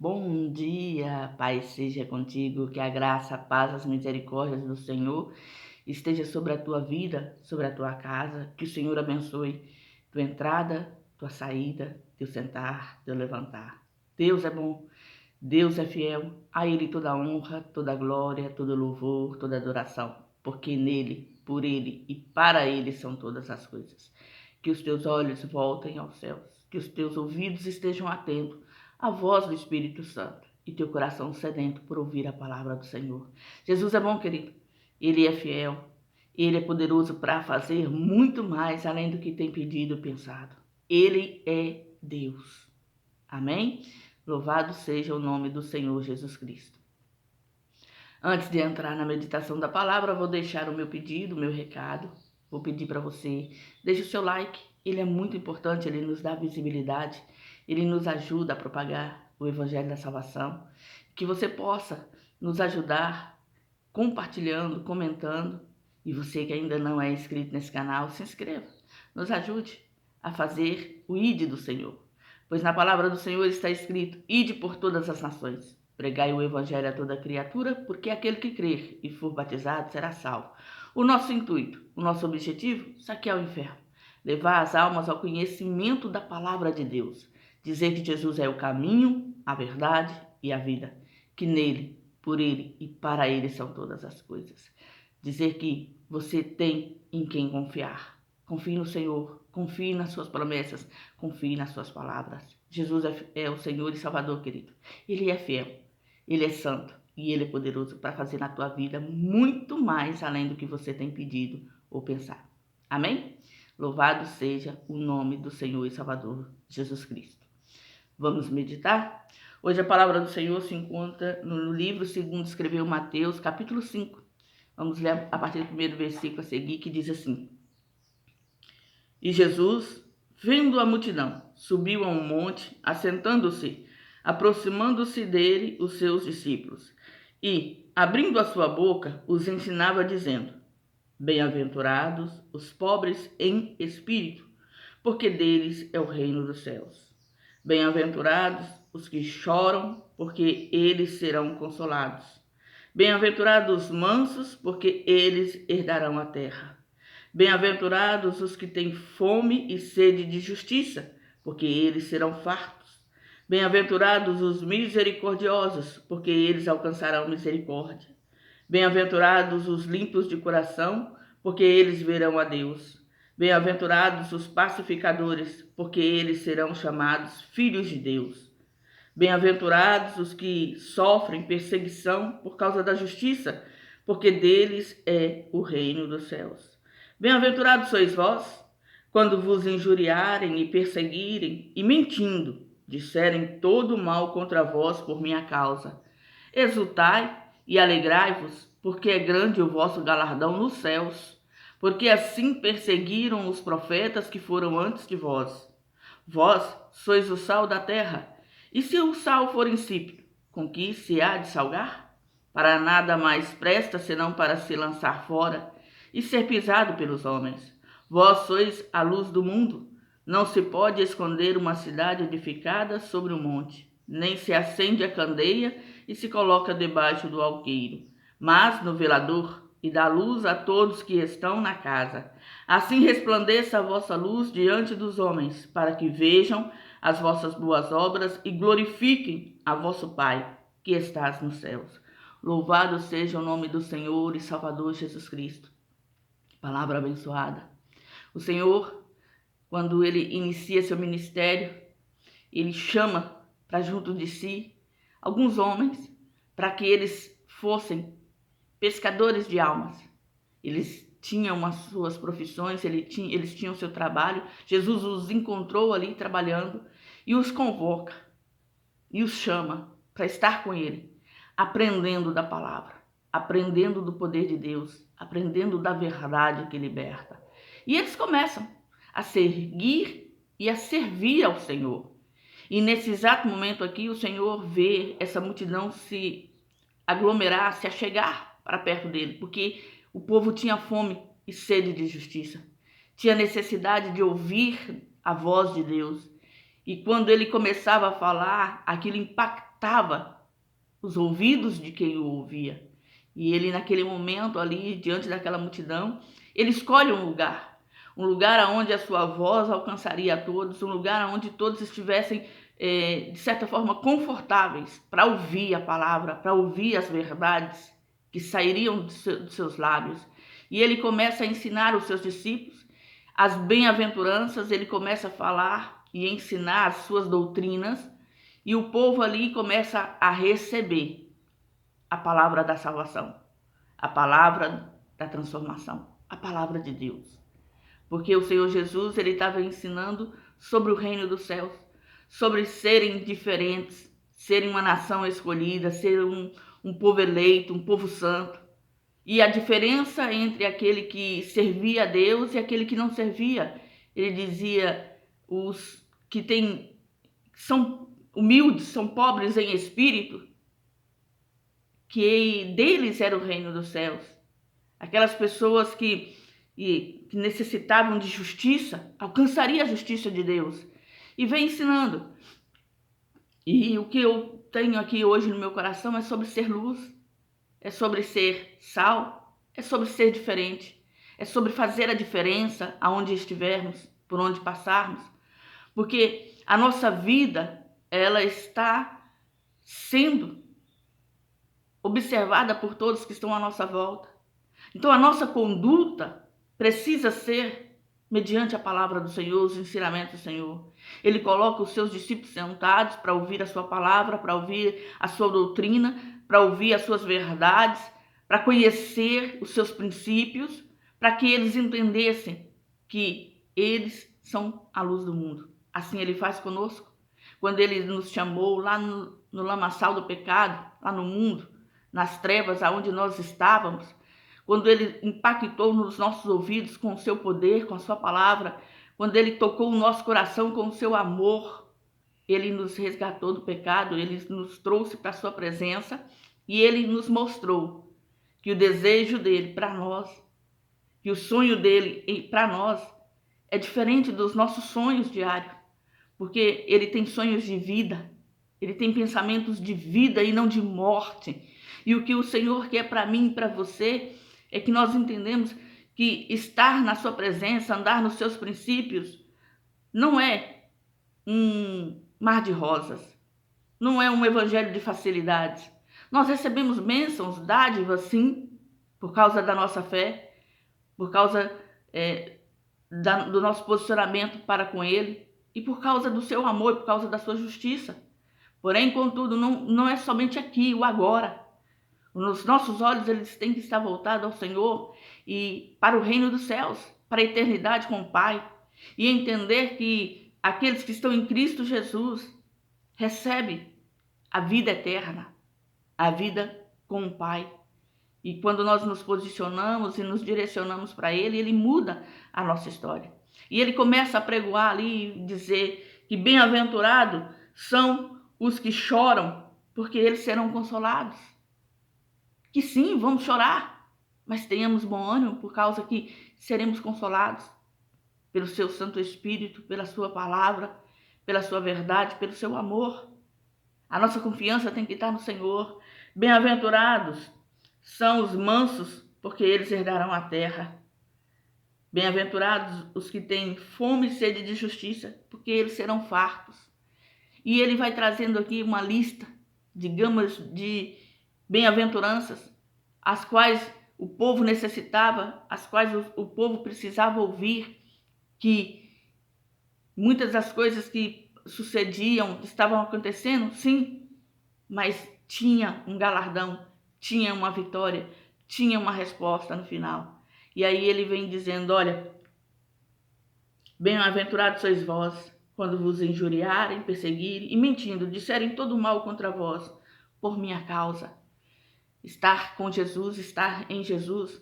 Bom dia, Pai seja contigo, que a graça, a paz, as misericórdias do Senhor esteja sobre a tua vida, sobre a tua casa, que o Senhor abençoe tua entrada, tua saída, teu sentar, teu levantar. Deus é bom, Deus é fiel, a Ele toda honra, toda glória, todo louvor, toda adoração, porque nele, por Ele e para Ele são todas as coisas. Que os teus olhos voltem aos céus, que os teus ouvidos estejam atentos à voz do Espírito Santo e teu coração sedento por ouvir a palavra do Senhor. Jesus é bom, querido, Ele é fiel, Ele é poderoso para fazer muito mais além do que tem pedido e pensado. Ele é Deus. Amém? Louvado seja o nome do Senhor Jesus Cristo. Antes de entrar na meditação da palavra, vou deixar o meu pedido, o meu recado. Vou pedir para você, deixe o seu like, ele é muito importante, ele nos dá visibilidade, ele nos ajuda a propagar o Evangelho da Salvação. Que você possa nos ajudar compartilhando, comentando. E você que ainda não é inscrito nesse canal, se inscreva, nos ajude a fazer o ID do Senhor. Pois na palavra do Senhor está escrito: ide por todas as nações, pregai o evangelho a toda criatura, porque aquele que crer e for batizado será salvo. O nosso intuito, o nosso objetivo, saquear o inferno, levar as almas ao conhecimento da palavra de Deus, dizer que Jesus é o caminho, a verdade e a vida, que nele, por ele e para ele são todas as coisas. Dizer que você tem em quem confiar. Confie no Senhor, confie nas suas promessas, confie nas suas palavras. Jesus é o Senhor e Salvador, querido. Ele é fiel, Ele é santo e Ele é poderoso para fazer na tua vida muito mais além do que você tem pedido ou pensado. Amém? Louvado seja o nome do Senhor e Salvador Jesus Cristo. Vamos meditar? Hoje a palavra do Senhor se encontra no livro segundo escreveu Mateus, capítulo 5. Vamos ler a partir do primeiro versículo a seguir, que diz assim: E Jesus, vendo a multidão, subiu a um monte, assentando-se, aproximando-se dele os seus discípulos, e, abrindo a sua boca, os ensinava, dizendo: Bem-aventurados os pobres em espírito, porque deles é o reino dos céus. Bem-aventurados os que choram, porque eles serão consolados. Bem-aventurados os mansos, porque eles herdarão a terra. Bem-aventurados os que têm fome e sede de justiça, porque eles serão fartos. Bem-aventurados os misericordiosos, porque eles alcançarão misericórdia. Bem-aventurados os limpos de coração, porque eles verão a Deus. Bem-aventurados os pacificadores, porque eles serão chamados filhos de Deus. Bem-aventurados os que sofrem perseguição por causa da justiça, porque deles é o reino dos céus. Bem-aventurados sois vós, quando vos injuriarem e perseguirem, e mentindo, disserem todo mal contra vós por minha causa. Exultai e alegrai-vos, porque é grande o vosso galardão nos céus, porque assim perseguiram os profetas que foram antes de vós. Vós sois o sal da terra, e se o sal for insípido, com que se há de salgar? Para nada mais presta senão para se lançar fora e ser pisado pelos homens. Vós sois a luz do mundo. Não se pode esconder uma cidade edificada sobre um monte, nem se acende a candeia e se coloca debaixo do alqueire, mas no velador, e dá luz a todos que estão na casa. Assim resplandeça a vossa luz diante dos homens, para que vejam as vossas boas obras e glorifiquem a vosso Pai, que estás nos céus. Louvado seja o nome do Senhor e Salvador Jesus Cristo. Palavra abençoada. O Senhor, quando Ele inicia seu ministério, Ele chama para junto de si alguns homens para que eles fossem pescadores de almas. Eles tinham as suas profissões, eles tinham o seu trabalho. Jesus os encontrou ali trabalhando e os convoca e os chama para estar com ele, aprendendo da palavra, aprendendo do poder de Deus, aprendendo da verdade que liberta. E eles começam a seguir e a servir ao Senhor. E nesse exato momento aqui, o Senhor vê essa multidão se aglomerar, se achegar para perto dele, porque o povo tinha fome e sede de justiça, tinha necessidade de ouvir a voz de Deus. E quando ele começava a falar, aquilo impactava os ouvidos de quem o ouvia. E ele, naquele momento ali, diante daquela multidão, ele escolhe um lugar onde a sua voz alcançaria a todos, um lugar onde todos estivessem, de certa forma, confortáveis para ouvir a palavra, para ouvir as verdades que sairiam dos seus lábios. E ele começa a ensinar os seus discípulos as bem-aventuranças, ele começa a falar e ensinar as suas doutrinas, e o povo ali começa a receber a palavra da salvação, a palavra da transformação, a palavra de Deus. Porque o Senhor Jesus, ele estava ensinando sobre o reino dos céus, sobre serem diferentes, serem uma nação escolhida, ser um povo eleito, um povo santo. E a diferença entre aquele que servia a Deus e aquele que não servia. Ele dizia, os que são humildes, são pobres em espírito, que deles era o reino dos céus. Aquelas pessoas que necessitavam de justiça, alcançaria a justiça de Deus. E vem ensinando. E o que eu tenho aqui hoje no meu coração é sobre ser luz, é sobre ser sal, é sobre ser diferente, é sobre fazer a diferença aonde estivermos, por onde passarmos. Porque a nossa vida, ela está sendo observada por todos que estão à nossa volta. Então a nossa conduta precisa ser mediante a palavra do Senhor, os ensinamentos do Senhor. Ele coloca os seus discípulos sentados para ouvir a sua palavra, para ouvir a sua doutrina, para ouvir as suas verdades, para conhecer os seus princípios, para que eles entendessem que eles são a luz do mundo. Assim ele faz conosco. Quando ele nos chamou lá no lamaçal do pecado, lá no mundo, nas trevas aonde nós estávamos, quando ele impactou nos nossos ouvidos com o seu poder, com a sua palavra, quando ele tocou o nosso coração com o seu amor, ele nos resgatou do pecado, ele nos trouxe para a sua presença e ele nos mostrou que o desejo dele para nós, que o sonho dele para nós é diferente dos nossos sonhos diários, porque ele tem sonhos de vida, ele tem pensamentos de vida e não de morte. E o que o Senhor quer para mim e para você é que nós entendemos que estar na sua presença, andar nos seus princípios, não é um mar de rosas, não é um evangelho de facilidades. Nós recebemos bênçãos, dádivas, sim, por causa da nossa fé, por causa do nosso posicionamento para com Ele e por causa do seu amor, por causa da sua justiça. Porém, contudo, não é somente aqui, o agora. Os nossos olhos, eles têm que estar voltados ao Senhor e para o reino dos céus, para a eternidade com o Pai. E entender que aqueles que estão em Cristo Jesus recebem a vida eterna, a vida com o Pai. E quando nós nos posicionamos e nos direcionamos para Ele, Ele muda a nossa história. E Ele começa a pregoar ali e dizer que bem-aventurados são os que choram, porque eles serão consolados. Que sim, vamos chorar, mas tenhamos bom ânimo por causa que seremos consolados pelo seu Santo Espírito, pela sua palavra, pela sua verdade, pelo seu amor. A nossa confiança tem que estar no Senhor. Bem-aventurados são os mansos, porque eles herdarão a terra. Bem-aventurados os que têm fome e sede de justiça, porque eles serão fartos. E ele vai trazendo aqui uma lista de gamas de bem-aventuranças, as quais o povo necessitava, as quais o povo precisava ouvir, que muitas das coisas que sucediam, que estavam acontecendo, sim, mas tinha um galardão, tinha uma vitória, tinha uma resposta no final. E aí ele vem dizendo, olha, bem-aventurados sois vós, quando vos injuriarem, perseguirem e mentindo, disserem todo mal contra vós, por minha causa. Estar com Jesus, estar em Jesus,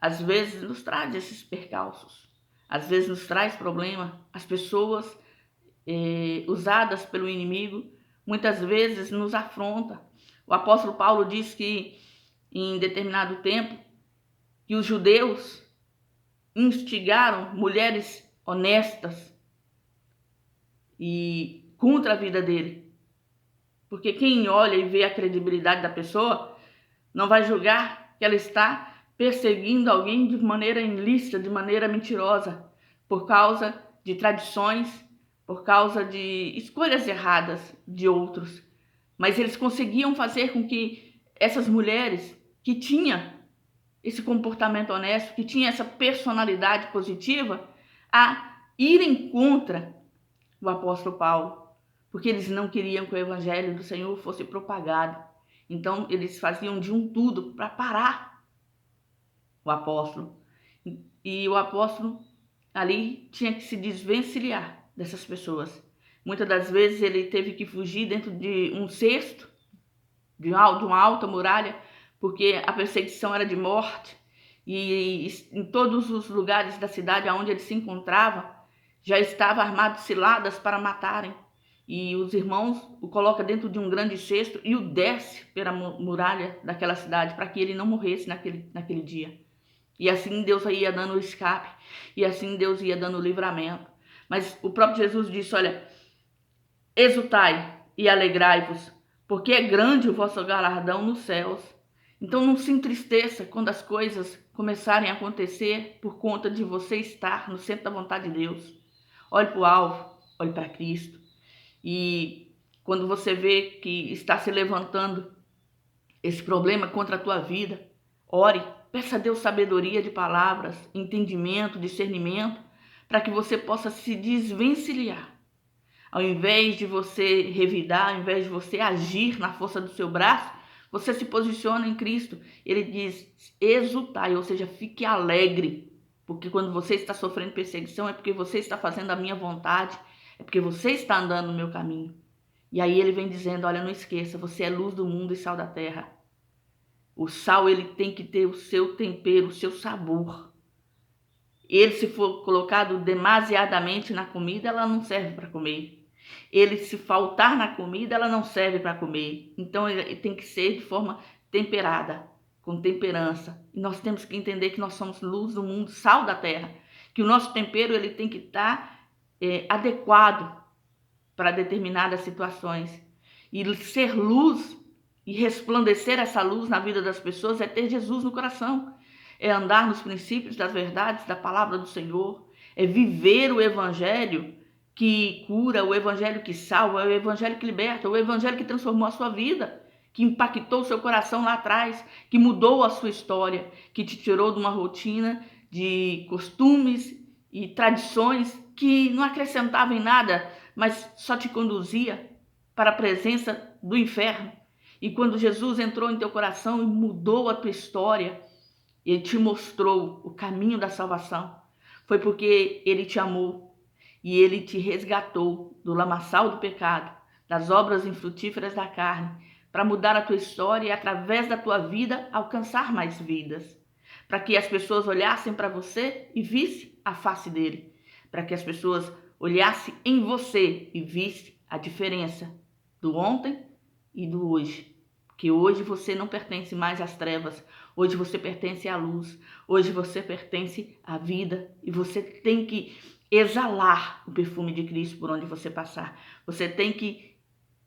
às vezes nos traz esses percalços, às vezes nos traz problema. As pessoas usadas pelo inimigo, muitas vezes nos afronta. O apóstolo Paulo diz que em determinado tempo, que os judeus instigaram mulheres honestas e contra a vida dele. Porque quem olha e vê a credibilidade da pessoa não vai julgar que ela está perseguindo alguém de maneira ilícita, de maneira mentirosa, por causa de tradições, por causa de escolhas erradas de outros. Mas eles conseguiam fazer com que essas mulheres que tinham esse comportamento honesto, que tinham essa personalidade positiva, a irem contra o apóstolo Paulo, porque eles não queriam que o evangelho do Senhor fosse propagado. Então eles faziam de um tudo para parar o apóstolo. E o apóstolo ali tinha que se desvencilhar dessas pessoas. Muitas das vezes ele teve que fugir dentro de um cesto, de uma alta muralha, porque a perseguição era de morte. E em todos os lugares da cidade onde ele se encontrava, já estavam armados ciladas para matarem. E os irmãos o colocam dentro de um grande cesto e o desce pela muralha daquela cidade, para que ele não morresse naquele dia. E assim Deus ia dando o escape, e assim Deus ia dando o livramento. Mas o próprio Jesus disse, olha, exultai e alegrai-vos, porque é grande o vosso galardão nos céus. Então não se entristeça quando as coisas começarem a acontecer por conta de você estar no centro da vontade de Deus. Olhe para o alvo, olhe para Cristo. E quando você vê que está se levantando esse problema contra a tua vida, ore, peça a Deus sabedoria de palavras, entendimento, discernimento, para que você possa se desvencilhar. Ao invés de você revidar, ao invés de você agir na força do seu braço, você se posiciona em Cristo. Ele diz, exultai, ou seja, fique alegre. Porque quando você está sofrendo perseguição, é porque você está fazendo a minha vontade, é porque você está andando no meu caminho. E aí ele vem dizendo, olha, não esqueça, você é luz do mundo e sal da terra. O sal, ele tem que ter o seu tempero, o seu sabor. Ele, se for colocado demasiadamente na comida, ela não serve para comer. Ele, se faltar na comida, ela não serve para comer. Então, ele tem que ser de forma temperada, com temperança. E nós temos que entender que nós somos luz do mundo, sal da terra. Que o nosso tempero, ele tem que estar adequado para determinadas situações. E ser luz e resplandecer essa luz na vida das pessoas é ter Jesus no coração. É andar nos princípios das verdades da palavra do Senhor, é viver o evangelho que cura, o evangelho que salva, o evangelho que liberta, o evangelho que transformou a sua vida, que impactou o seu coração lá atrás, que mudou a sua história, que te tirou de uma rotina de costumes e tradições que não acrescentavam em nada, mas só te conduzia para a presença do inferno. E quando Jesus entrou em teu coração e mudou a tua história, ele te mostrou o caminho da salvação. Foi porque ele te amou e ele te resgatou do lamaçal do pecado, das obras infrutíferas da carne, para mudar a tua história e, através da tua vida, alcançar mais vidas. Para que as pessoas olhassem para você e vissem a face dele. Para que as pessoas olhassem em você e vissem a diferença do ontem e do hoje. Porque hoje você não pertence mais às trevas, hoje você pertence à luz, hoje você pertence à vida e você tem que exalar o perfume de Cristo por onde você passar. Você tem que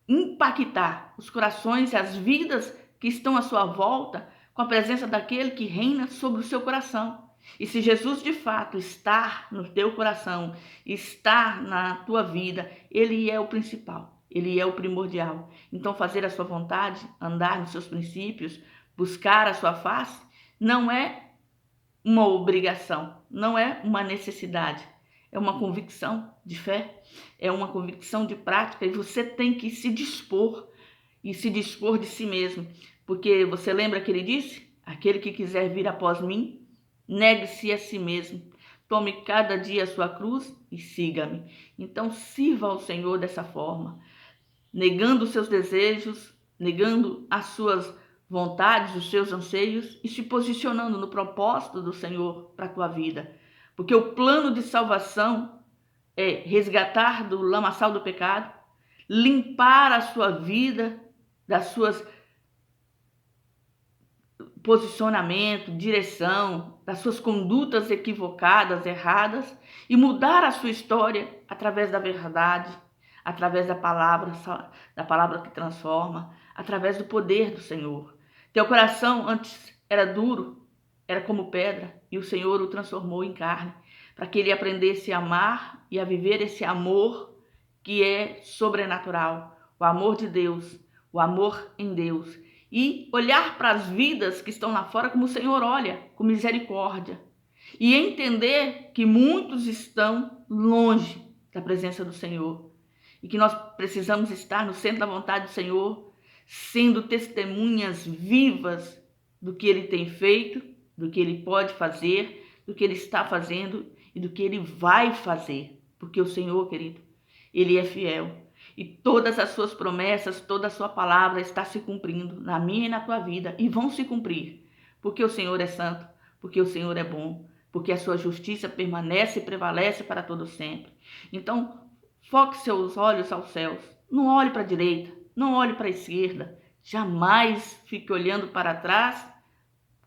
impactar os corações e as vidas que estão à sua volta com a presença daquele que reina sobre o seu coração. E se Jesus de fato está no teu coração, está na tua vida, ele é o principal. Ele é o primordial. Então, fazer a sua vontade, andar nos seus princípios, buscar a sua face, não é uma obrigação, não é uma necessidade. É uma convicção de fé, é uma convicção de prática e você tem que se dispor e se dispor de si mesmo. Porque você lembra que ele disse? Aquele que quiser vir após mim, negue-se a si mesmo. Tome cada dia a sua cruz e siga-me. Então, sirva ao Senhor dessa forma, negando os seus desejos, negando as suas vontades, os seus anseios e se posicionando no propósito do Senhor para a tua vida. Porque o plano de salvação é resgatar do lamaçal do pecado, limpar a sua vida das suas posicionamento, direção, das suas condutas equivocadas, erradas e mudar a sua história através da verdade, através da palavra que transforma, através do poder do Senhor. Teu coração antes era duro, era como pedra, e o Senhor o transformou em carne, para que ele aprendesse a amar e a viver esse amor que é sobrenatural, o amor de Deus, o amor em Deus, e olhar para as vidas que estão lá fora como o Senhor olha, com misericórdia, e entender que muitos estão longe da presença do Senhor, e que nós precisamos estar no centro da vontade do Senhor, sendo testemunhas vivas do que Ele tem feito, do que Ele pode fazer, do que Ele está fazendo e do que Ele vai fazer. Porque o Senhor, querido, Ele é fiel. E todas as suas promessas, toda a sua palavra está se cumprindo na minha e na tua vida. E vão se cumprir. Porque o Senhor é santo, porque o Senhor é bom, porque a sua justiça permanece e prevalece para todo sempre. Então, foque seus olhos aos céus. Não olhe para a direita, não olhe para a esquerda. Jamais fique olhando para trás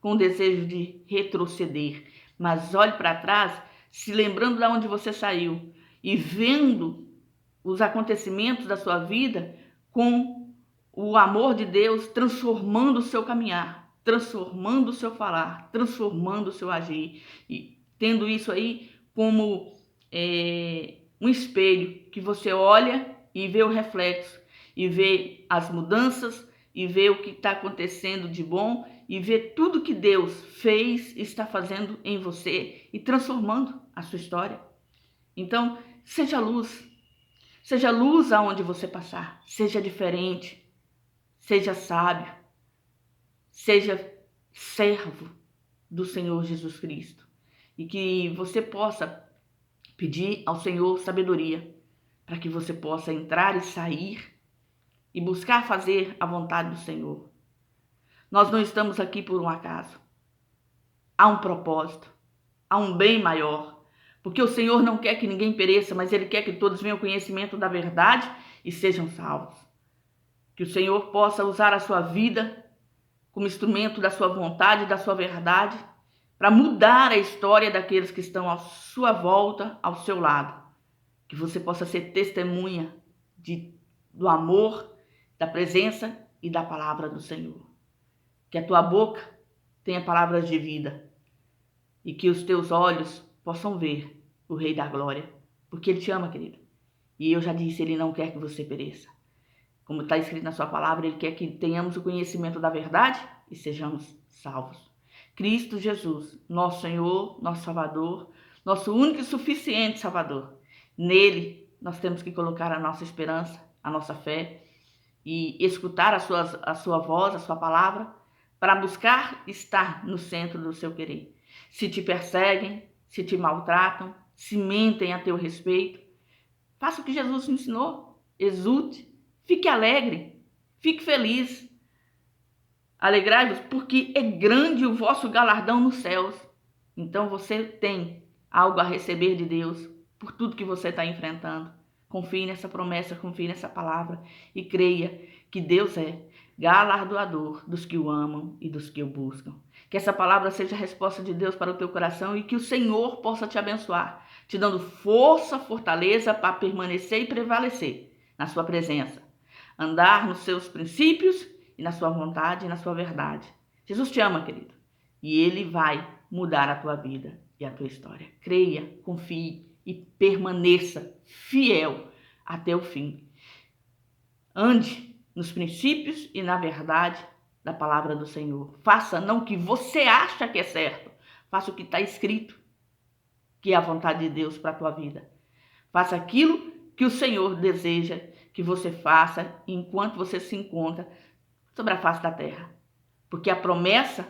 com o desejo de retroceder. Mas olhe para trás, se lembrando de onde você saiu e vendo os acontecimentos da sua vida com o amor de Deus transformando o seu caminhar, transformando o seu falar, transformando o seu agir. E tendo isso aí como um espelho que você olha e vê o reflexo, e vê as mudanças, e vê o que está acontecendo de bom, e vê tudo que Deus fez e está fazendo em você e transformando a sua história. Então, seja luz aonde você passar, seja diferente, seja sábio, seja servo do Senhor Jesus Cristo, e que você possa pedir ao Senhor sabedoria para que você possa entrar e sair e buscar fazer a vontade do Senhor. Nós não estamos aqui por um acaso. Há um propósito, há um bem maior, porque o Senhor não quer que ninguém pereça, mas Ele quer que todos venham ao conhecimento da verdade e sejam salvos. Que o Senhor possa usar a sua vida como instrumento da sua vontade e da sua verdade para mudar a história daqueles que estão à sua volta, ao seu lado. Que você possa ser testemunha do amor, da presença e da palavra do Senhor. Que a tua boca tenha palavras de vida e que os teus olhos possam ver o Rei da Glória, porque Ele te ama, querido. E eu já disse, Ele não quer que você pereça. Como está escrito na sua palavra, Ele quer que tenhamos o conhecimento da verdade e sejamos salvos. Cristo Jesus, nosso Senhor, nosso Salvador, nosso único e suficiente Salvador. Nele nós temos que colocar a nossa esperança, a nossa fé e escutar a sua voz, a sua palavra, para buscar estar no centro do seu querer. Se te perseguem, se te maltratam, se mentem a teu respeito, faça o que Jesus te ensinou, exulte, fique alegre, fique feliz. Alegrai-vos, porque é grande o vosso galardão nos céus. Então você tem algo a receber de Deus por tudo que você está enfrentando. Confie nessa promessa, confie nessa palavra e creia que Deus é galardoador dos que o amam e dos que o buscam. Que essa palavra seja a resposta de Deus para o teu coração e que o Senhor possa te abençoar, te dando força, fortaleza para permanecer e prevalecer na sua presença. Andar nos seus princípios e na sua vontade e na sua verdade. Jesus te ama, querido, e Ele vai mudar a tua vida e a tua história. Creia, confie e permaneça fiel até o fim. Ande nos princípios e na verdade da palavra do Senhor. Faça não o que você acha que é certo, faça o que está escrito, que é a vontade de Deus para a tua vida. Faça aquilo que o Senhor deseja que você faça enquanto você se encontra sobre a face da terra. Porque a promessa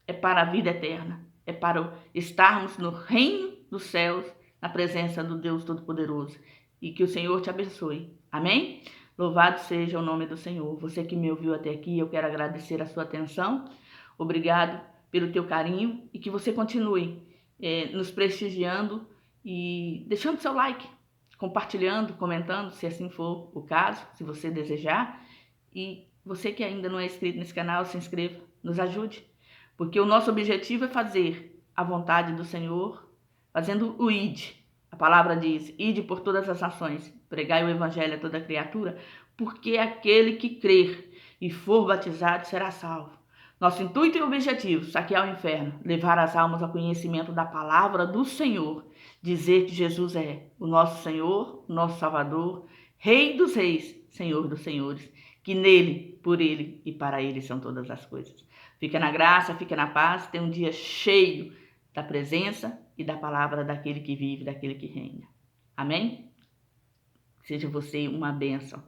é para a vida eterna, é para estarmos no reino dos céus, na presença do Deus Todo-Poderoso. E que o Senhor te abençoe. Amém? Louvado seja o nome do Senhor. Você que me ouviu até aqui, eu quero agradecer a sua atenção. Obrigado pelo teu carinho e que você continue nos prestigiando e deixando seu like, compartilhando, comentando, se assim for o caso, se você desejar. E você que ainda não é inscrito nesse canal, se inscreva, nos ajude. Porque o nosso objetivo é fazer a vontade do Senhor, fazendo o ide. A palavra diz, ide por todas as nações, pregai o evangelho a toda criatura, porque aquele que crer e for batizado será salvo. Nosso intuito e objetivo, saquear o inferno, levar as almas ao conhecimento da palavra do Senhor, dizer que Jesus é o nosso Senhor, o nosso Salvador, Rei dos reis, Senhor dos senhores, que nele, por ele e para ele são todas as coisas. Fica na graça, fica na paz, tenha um dia cheio da presença e da palavra daquele que vive, daquele que reina. Amém? Seja você uma bênção.